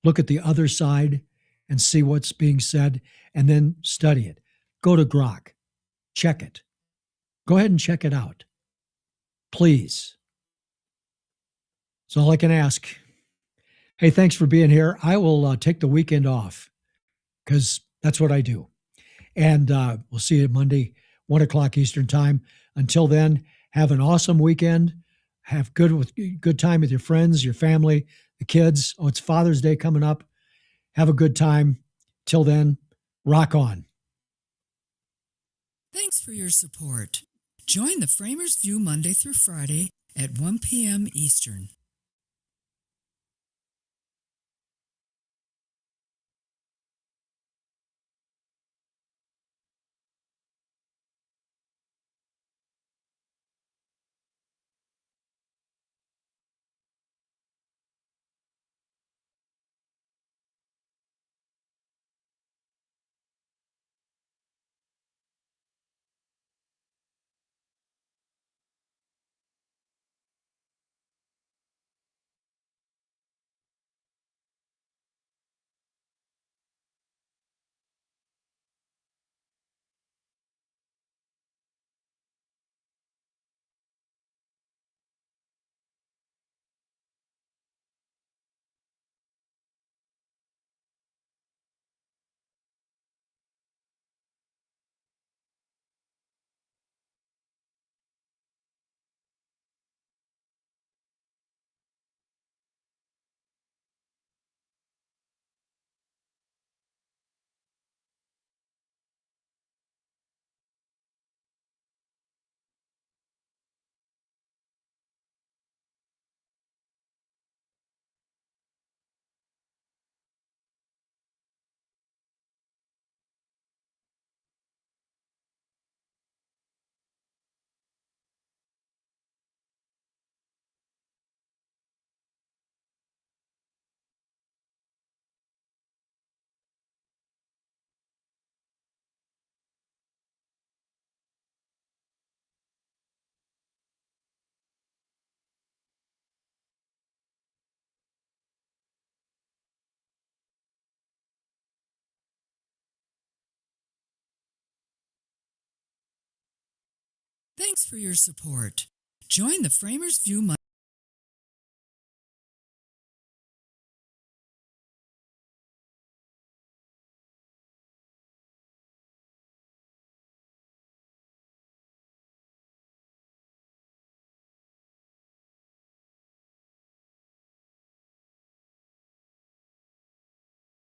look at the other side and see what's being said and then study it. Go to Grok, check it. Go ahead and check it out. Please. That's all I can ask. Hey, thanks for being here. I will take the weekend off because that's what I do. And we'll see you Monday, 1 o'clock Eastern time. Until then, have an awesome weekend. Have good time with your friends, your family, the kids. Oh, it's Father's Day coming up. Have a good time. Till then, rock on. Thanks for your support. Join the FramersView Monday through Friday at 1 p.m. Eastern. Thanks for your support. Join the FramersView